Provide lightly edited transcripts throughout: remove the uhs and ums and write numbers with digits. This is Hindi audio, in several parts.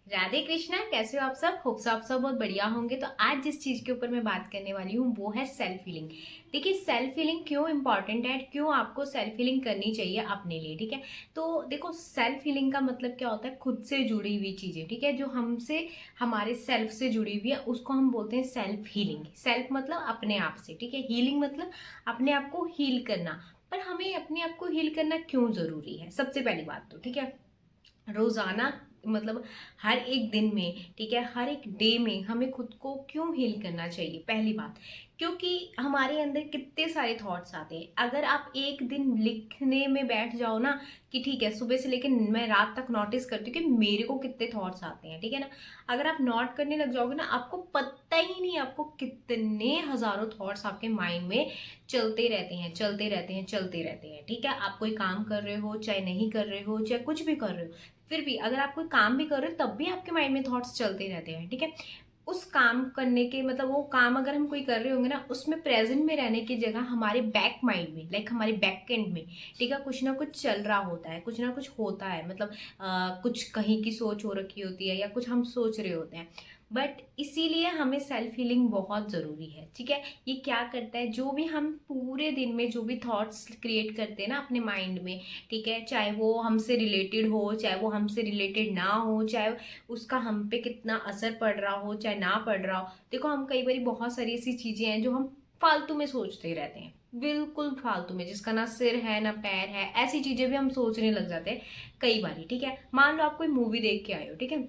राधे कृष्णा। कैसे हो आप सब? होप आप सब बहुत बढ़िया होंगे। तो आज जिस चीज के ऊपर मैं बात करने वाली हूँ वो है सेल्फ हीलिंग। देखिए, सेल्फ हीलिंग क्यों इंपॉर्टेंट है, क्यों आपको सेल्फ हीलिंग करनी चाहिए अपने लिए। ठीक है, तो देखो, सेल्फ हीलिंग का मतलब क्या होता है? खुद से जुड़ी हुई चीजें, ठीक है, जो हमसे, हमारे सेल्फ से जुड़ी हुई है, उसको हम बोलते हैं सेल्फ हीलिंग। सेल्फ मतलब अपने आप से, ठीक है। हीलिंग मतलब अपने आप को हील करना। पर हमें अपने आप को हील करना क्यों जरूरी है? सबसे पहली बात तो, ठीक है, रोजाना मतलब हर एक दिन में, ठीक है, हर एक डे में हमें खुद को क्यों हील करना चाहिए? पहली बात, क्योंकि हमारे अंदर कितने सारे थॉट्स आते हैं। अगर आप एक दिन लिखने में बैठ जाओ ना कि ठीक है, सुबह से लेकर मैं रात तक नोटिस करती हूँ कि मेरे को कितने थॉट्स आते हैं, ठीक है ना। अगर आप नोट करने लग जाओगे ना, आपको पता ही नहीं आपको कितने हजारों थॉट्स आपके माइंड में चलते रहते हैं, चलते रहते हैं, चलते रहते हैं। ठीक है, आप कोई काम कर रहे हो, चाहे नहीं कर रहे हो, चाहे कुछ भी कर रहे हो, फिर भी अगर आप कोई काम भी कर रहे हो तब भी आपके माइंड में थॉट्स चलते रहते हैं। ठीक है, उस काम करने के मतलब वो काम अगर हम कोई कर रहे होंगे ना, उसमें प्रेजेंट में रहने की जगह हमारे बैक माइंड में, लाइक हमारे बैक एंड में, ठीक है, कुछ ना कुछ चल रहा होता है, कुछ ना कुछ होता है। मतलब कुछ कहीं की सोच हो रखी होती है या कुछ हम सोच रहे होते हैं। बट इसीलिए हमें सेल्फ हीलिंग बहुत ज़रूरी है। ठीक है, ये क्या करता है, जो भी हम पूरे दिन में जो भी थॉट्स क्रिएट करते हैं ना अपने माइंड में, ठीक है, चाहे वो हमसे रिलेटेड हो, चाहे वो हमसे रिलेटेड ना हो, चाहे उसका हम पे कितना असर पड़ रहा हो, चाहे ना पड़ रहा हो। देखो, हम कई बार बहुत सारी ऐसी चीज़ें हैं जो हम फालतू में सोचते रहते हैं, बिल्कुल फालतू में, जिसका ना सिर है ना पैर है, ऐसी चीज़ें भी हम सोचने लग जाते हैं कई बारी। ठीक है, मान लो आप कोई मूवी देख के आए हो, ठीक है,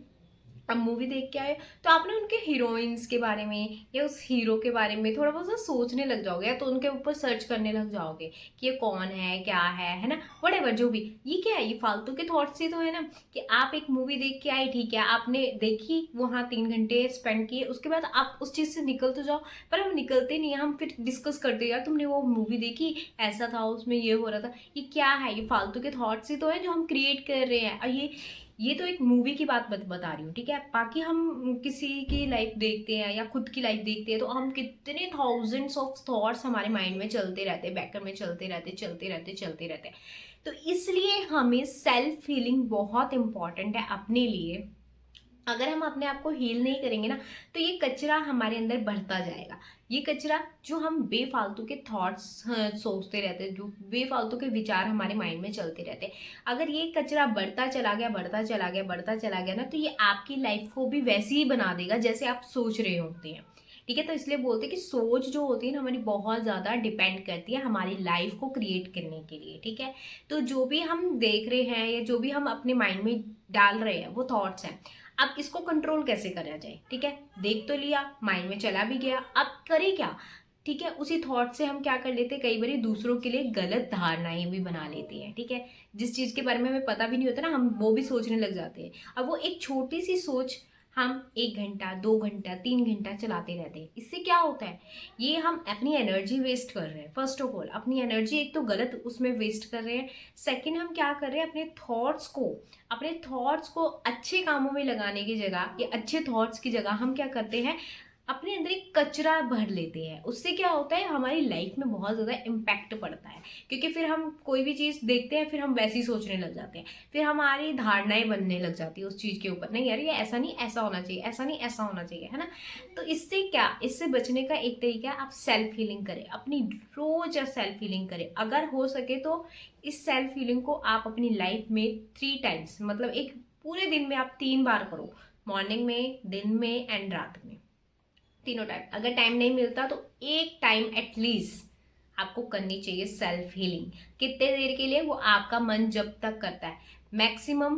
अब मूवी देख के आए तो आप ना उनके हीरोइंस के बारे में या उस हीरो के बारे में थोड़ा बहुत सा सोचने लग जाओगे, या तो उनके ऊपर सर्च करने लग जाओगे कि ये कौन है, क्या है ना, वटेवर जो भी। ये क्या है? ये फालतू के थॉट्स ही तो है ना। कि आप एक मूवी देख के आए, ठीक है, आपने देखी, वहां 3 घंटे स्पेंड किए, उसके बाद आप उस चीज से निकल तो जाओ। पर हम निकलते नहीं है, हम फिर डिस्कस करते, यार तुमने वो मूवी देखी, ऐसा था, उसमें ये हो रहा था। ये क्या है? ये फालतू के थॉट्स ही तो है जो हम क्रिएट कर रहे हैं। और ये तो एक मूवी की बात बता रही हूँ, ठीक है। बाकी हम किसी की लाइफ देखते हैं या खुद की लाइफ देखते हैं तो हम कितने थाउजेंड्स ऑफ थॉट्स हमारे माइंड में चलते रहते हैं, बैकर में चलते रहते, चलते रहते, चलते रहते। तो इसलिए हमें सेल्फ हीलिंग बहुत इंपॉर्टेंट है अपने लिए। अगर हम अपने आप को हील नहीं करेंगे ना, तो ये कचरा हमारे अंदर बढ़ता जाएगा। ये कचरा जो हम बेफालतू के थॉट्स सोचते रहते हैं, जो बेफालतू के विचार हमारे माइंड में चलते रहते हैं, अगर ये कचरा बढ़ता चला गया, बढ़ता चला गया, बढ़ता चला गया ना, तो ये आपकी लाइफ को भी वैसे ही बना देगा जैसे आप सोच रहे होते हैं। ठीक है, तो इसलिए बोलते हैं कि सोच जो होती है ना हमारी, बहुत ज़्यादा डिपेंड करती है हमारी लाइफ को क्रिएट करने के लिए। ठीक है, तो जो भी हम देख रहे हैं या जो भी हम अपने माइंड में डाल रहे हैं वो थॉट्स हैं। अब इसको कंट्रोल कैसे करा जाए? ठीक है, देख तो लिया, माइंड में चला भी गया, अब करें क्या? ठीक है, उसी थॉट से हम क्या कर लेते हैं, कई बार दूसरों के लिए गलत धारणाएं भी बना लेते हैं। ठीक है, जिस चीज के बारे में हमें पता भी नहीं होता ना, हम वो भी सोचने लग जाते हैं। अब वो एक छोटी सी सोच हम 1 घंटा, 2 घंटा, 3 घंटा चलाते रहते हैं। इससे क्या होता है? ये हम अपनी एनर्जी वेस्ट कर रहे हैं। फर्स्ट ऑफ ऑल, अपनी एनर्जी एक तो गलत उसमें वेस्ट कर रहे हैं। सेकंड, हम क्या कर रहे हैं, अपने थॉट्स को अच्छे कामों में लगाने की जगह या अच्छे थॉट्स की जगह हम क्या करते हैं, अपने अंदर एक कचरा भर लेते हैं। उससे क्या होता है, हमारी लाइफ में बहुत ज़्यादा इम्पैक्ट पड़ता है। क्योंकि फिर हम कोई भी चीज़ देखते हैं, फिर हम वैसे ही सोचने लग जाते हैं, फिर हमारी धारणाएं बनने लग जाती है उस चीज़ के ऊपर। नहीं यार, ये ऐसा नहीं, ऐसा होना चाहिए, ऐसा नहीं, ऐसा होना चाहिए, है ना। तो इससे क्या, इससे बचने का एक तरीका है, आप सेल्फ हीलिंग करें अपनी। रोज सेल्फ हीलिंग करें, अगर हो सके तो इस सेल्फ हीलिंग को आप अपनी लाइफ में 3 टाइम्स, मतलब एक पूरे दिन में आप 3 बार करो। मॉर्निंग में, दिन में एंड रात में, तीनों टाइम। अगर टाइम नहीं मिलता तो एक टाइम एटलीस्ट आपको करनी चाहिए सेल्फ हीलिंग। कितने देर के लिए? वो आपका मन जब तक करता है। मैक्सिमम,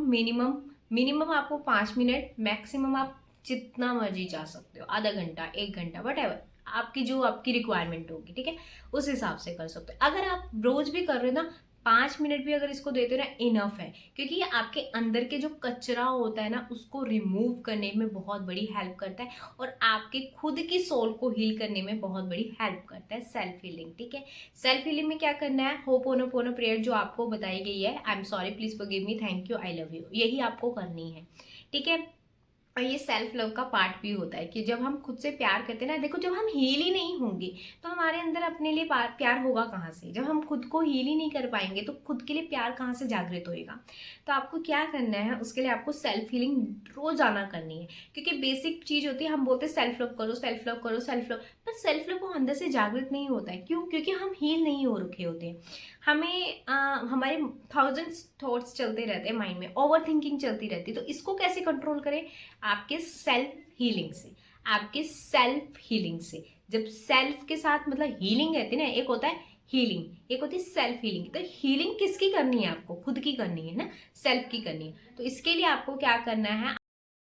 मिनिमम आपको 5 मिनट, मैक्सिमम आप जितना मर्जी जा सकते हो, आधा घंटा, 1 घंटा, वट एवर आपकी जो आपकी रिक्वायरमेंट होगी, ठीक है, उस हिसाब से कर सकते हो। अगर आप रोज भी कर रहे हो ना, 5 मिनट भी अगर इसको देते हो ना, इनफ है। क्योंकि ये आपके अंदर के जो कचरा होता है ना, उसको रिमूव करने में बहुत बड़ी हेल्प करता है, और आपके खुद की सोल को हील करने में बहुत बड़ी हेल्प करता है सेल्फ हीलिंग। ठीक है, सेल्फ हीलिंग में क्या करना है, होपोनोपोनो प्रेयर जो आपको बताई गई है, I am sorry, please forgive me, thank you, I love you, यही आपको करनी है। ठीक है, और ये सेल्फ लव का पार्ट भी होता है कि जब हम खुद से प्यार करते हैं ना, देखो जब हम हील ही नहीं होंगे तो हमारे अंदर अपने लिए प्यार होगा कहाँ से। जब हम खुद को हील ही नहीं कर पाएंगे तो खुद के लिए प्यार कहाँ से जागृत होएगा। तो आपको क्या करना है, उसके लिए आपको सेल्फ हीलिंग रोजाना करनी है, क्योंकि बेसिक चीज होती है, हम बोलते हैं सेल्फ लव करो, सेल्फ लव करो, सेल्फ लव, पर सेल्फ लव वो अंदर से जागृत नहीं होता है। क्यों? क्योंकि हम हील नहीं हो रखे होते हैं। हमें हमारे थाउजेंड्स थॉट्स चलते रहते हैं माइंड में, ओवर थिंकिंग चलती रहती है। तो इसको कैसे कंट्रोल करें? आपके सेल्फ हीलिंग से, आपके सेल्फ हीलिंग से। जब सेल्फ के साथ मतलब हीलिंग रहती है ना, एक होता है हीलिंग, एक होती है सेल्फ हीलिंग। तो हीलिंग किसकी करनी है? आपको खुद की करनी है ना, सेल्फ की करनी है। तो इसके लिए आपको क्या करना है,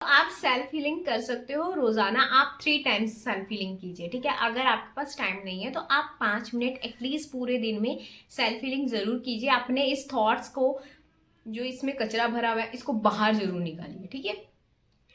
आप सेल्फ हीलिंग कर सकते हो रोजाना। आप 3 टाइम्स सेल्फ हीलिंग कीजिए, ठीक है। अगर आपके पास टाइम नहीं है तो आप 5 मिनट एटलीस्ट पूरे दिन में सेल्फ हीलिंग जरूर कीजिए। अपने इस थॉट्स को, जो इसमें कचरा भरा हुआ है, इसको बाहर जरूर निकालिए, ठीक है।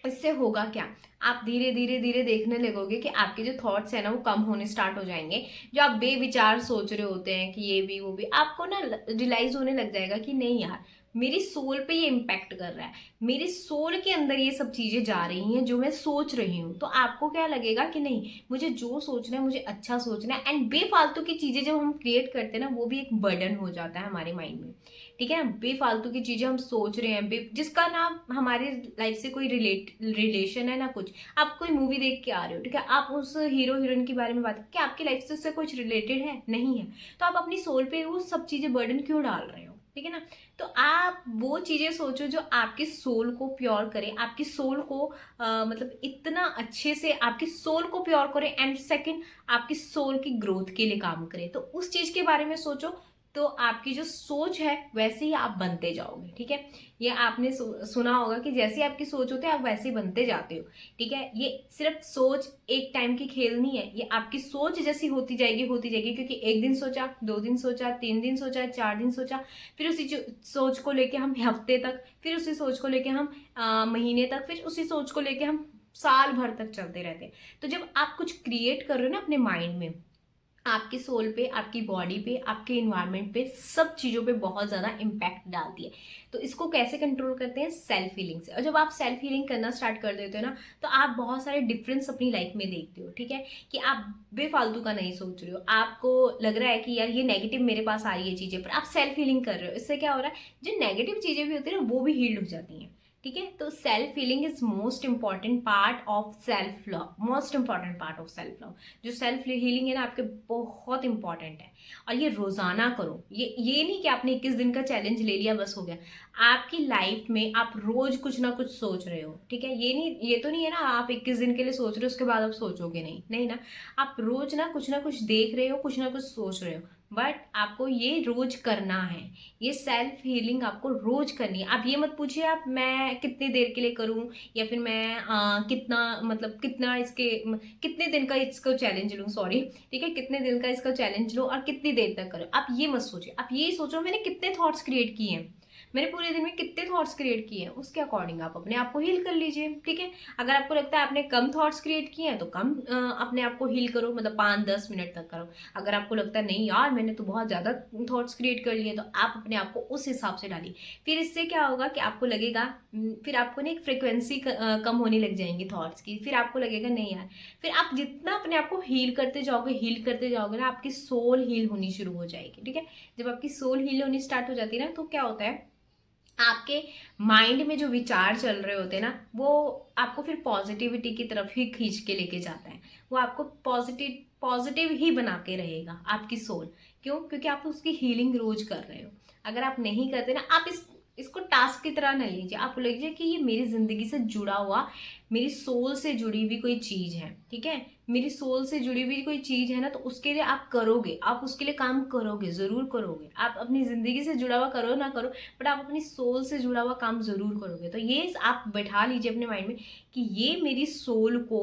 इससे होगा क्या, आप धीरे धीरे धीरे देखने लगोगे कि आपके जो थॉट्स है ना वो कम होने स्टार्ट हो जाएंगे। जो आप बेविचार सोच रहे होते हैं कि ये भी वो भी, आपको ना रियलाइज होने लग जाएगा कि नहीं यार, मेरी सोल पे ये इम्पैक्ट कर रहा है, मेरी सोल के अंदर ये सब चीजें जा रही हैं जो मैं सोच रही हूँ। तो आपको क्या लगेगा कि नहीं, मुझे जो सोचना है मुझे अच्छा सोचना है। एंड बेफालतू की चीजें जब हम क्रिएट करते हैं ना, वो भी एक बर्डन हो जाता है हमारे माइंड में, ठीक है ना। बेफालतू की चीजें हम सोच रहे हैं, जिसका ना हमारे लाइफ से कोई रिलेशन है ना कुछ। आप कोई मूवी देख के आ रहे हो, ठीक है, आप उस हीरो हीरोइन के बारे में बात क्या आपकी लाइफ से उससे कुछ रिलेटेड है? नहीं है। तो आप अपनी सोल पे वो सब चीजें बर्डन क्यों डाल रहे हो, ठीक है ना। तो आप वो चीजें सोचो जो आपकी सोल को प्योर करे, आपकी सोल को मतलब इतना अच्छे से आपकी सोल को प्योर करे। एंड सेकंड, आपकी सोल की ग्रोथ के लिए काम करे। तो उस चीज के बारे में सोचो, तो आपकी जो सोच है वैसे ही आप बनते जाओगे, ठीक है। ये आपने सुना होगा कि जैसी आपकी सोच होती है आप वैसे ही बनते जाते हो, ठीक है। ये सिर्फ सोच एक टाइम की खेल नहीं है, ये आपकी सोच जैसी होती जाएगी होती जाएगी। क्योंकि एक दिन सोचा, 2 दिन सोचा, 3 दिन सोचा, 4 दिन सोचा, फिर उसी सोच को लेके हम हफ्ते तक, फिर उसी सोच को लेके हम महीने तक, फिर उसी सोच को लेके हम साल भर तक चलते रहते हैं। तो जब आप कुछ क्रिएट कर रहे हो ना अपने माइंड में, आपकी सोल पे, आपकी बॉडी पे, आपके इन्वायरमेंट पे, सब चीज़ों पे बहुत ज़्यादा इम्पैक्ट डालती है। तो इसको कैसे कंट्रोल करते हैं? सेल्फ हीलिंग से। और जब आप सेल्फ हीलिंग करना स्टार्ट कर देते हो ना, तो आप बहुत सारे डिफरेंस अपनी लाइफ में देखते हो, ठीक है। कि आप बेफालतू का नहीं सोच रहे हो, आपको लग रहा है कि यार ये नेगेटिव मेरे पास आ रही है चीज़ें, पर आप सेल्फ हीलिंग कर रहे हो। इससे क्या हो रहा है, जो नेगेटिव चीज़ें भी होती है ना वो भी हील्ड हो जाती हैं, ठीक है। तो self healing is most important part of self love, most important part of self love. जो सेल्फ हीलिंग है ना आपके बहुत इंपॉर्टेंट है, और ये रोजाना करो। ये नहीं कि आपने 21 दिन का चैलेंज ले लिया बस हो गया। आपकी लाइफ में आप रोज कुछ ना कुछ सोच रहे हो, ठीक है। ये तो नहीं है ना आप 21 दिन के लिए सोच रहे हो उसके बाद आप सोचोगे नहीं, नहीं ना। आप रोज ना कुछ देख रहे हो, कुछ ना कुछ सोच रहे हो, बट आपको ये रोज करना है। ये सेल्फ हीलिंग आपको रोज करनी है। आप ये मत पूछिए आप मैं कितनी देर के लिए करूं, या फिर मैं कितना मतलब कितना इसके कितने दिन का इसको चैलेंज लूं, सॉरी, ठीक है, कितने दिन का इसका चैलेंज लूं और कितनी देर तक करूं। आप ये मत सोचिए, आप ये सोचो मैंने कितने थॉट्स क्रिएट किए हैं, मैंने पूरे दिन में कितने थॉट्स क्रिएट किए हैं, उसके अकॉर्डिंग आप अपने आप को हील कर लीजिए, ठीक है। अगर आपको लगता है आपने कम थॉट्स क्रिएट किए हैं तो कम अपने आप को हील करो, मतलब 5-10 मिनट तक करो। अगर आपको लगता है नहीं यार मैंने तो बहुत ज़्यादा थॉट्स क्रिएट कर लिए, तो आप अपने आप को उस हिसाब से डालिए। फिर इससे क्या होगा कि आपको लगेगा, फिर आपको ना एक फ्रिक्वेंसी कम होने लग जाएंगी थॉट्स की। फिर आपको लगेगा नहीं यार, फिर आप जितना अपने आप को हील करते जाओगे ना, आपकी सोल हील होनी शुरू हो जाएगी, ठीक है। जब आपकी सोल हील होनी स्टार्ट हो जाती है ना, तो क्या होता है, आपके माइंड में जो विचार चल रहे होते हैं ना, वो आपको फिर पॉजिटिविटी की तरफ ही खींच के लेके जाता है। वो आपको पॉजिटिव पॉजिटिव ही बना के रहेगा आपकी सोल। क्यों? क्योंकि आप उसकी हीलिंग रोज कर रहे हो। अगर आप नहीं करते ना, आप इसको टास्क की तरह न लीजिए, आप लीजिए कि ये मेरी जिंदगी से जुड़ा हुआ, मेरी सोल से जुड़ी हुई कोई चीज है, ठीक है। मेरी सोल से जुड़ी हुई कोई चीज है ना, तो उसके लिए आप करोगे, आप उसके लिए काम करोगे, जरूर करोगे। आप अपनी जिंदगी से जुड़ा हुआ करो ना करो, बट आप अपनी सोल से जुड़ा हुआ काम जरूर करोगे। तो ये आप बैठा लीजिए अपने माइंड में कि ये मेरी सोल को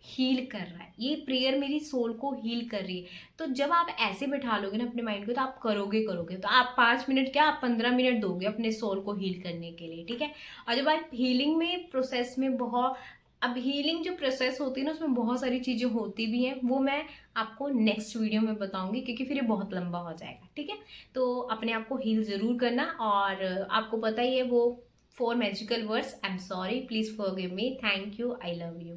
हील कर रहा है, ये प्रेयर मेरी सोल को हील कर रही है। तो जब आप ऐसे बैठा लोगे ना अपने माइंड को, तो आप करोगे तो आप 5 मिनट क्या, आप 15 मिनट दोगे अपने सोल को हील करने के लिए, ठीक है। और जब आप हीलिंग में प्रोसेस में बहुत, अब हीलिंग जो प्रोसेस होती है ना उसमें बहुत सारी चीजें होती भी हैं, वो मैं आपको नेक्स्ट वीडियो में बताऊंगी, क्योंकि फिर ये बहुत लंबा हो जाएगा, ठीक है। तो अपने आप को हील जरूर करना, और आपको पता ही है वो 4 magical words, I am sorry, please forgive me, thank you, I love you.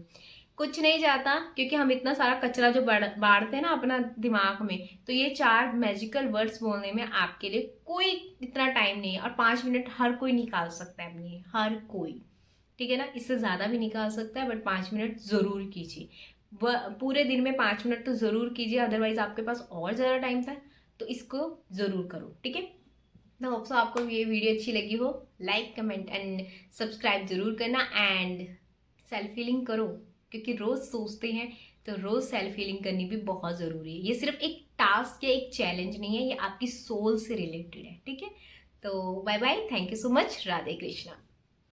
कुछ नहीं जाता, क्योंकि हम इतना सारा कचरा जो बांटते हैं ना अपना दिमाग में, तो ये 4 मैजिकल वर्ड्स बोलने में आपके लिए कोई इतना टाइम नहीं है। और 5 मिनट हर कोई निकाल सकता है अपने लिए, हर कोई, ठीक है ना। इससे ज़्यादा भी निकाल सकता है, बट 5 मिनट ज़रूर कीजिए। पूरे दिन में 5 मिनट तो ज़रूर कीजिए, अदरवाइज आपके पास और ज़्यादा टाइम था, तो इसको ज़रूर करो, ठीक है। तो होप सो आपको ये वीडियो अच्छी लगी हो। लाइक, कमेंट एंड सब्सक्राइब जरूर करना। एंड सेल्फ हीलिंग करो, क्योंकि रोज़ सोचते हैं तो रोज़ सेल्फ हीलिंग करनी भी बहुत ज़रूरी है। ये सिर्फ एक टास्क या एक चैलेंज नहीं है, ये आपकी सोल से रिलेटेड है, ठीक है। तो bye bye, thank you so much, Radhe Krishna.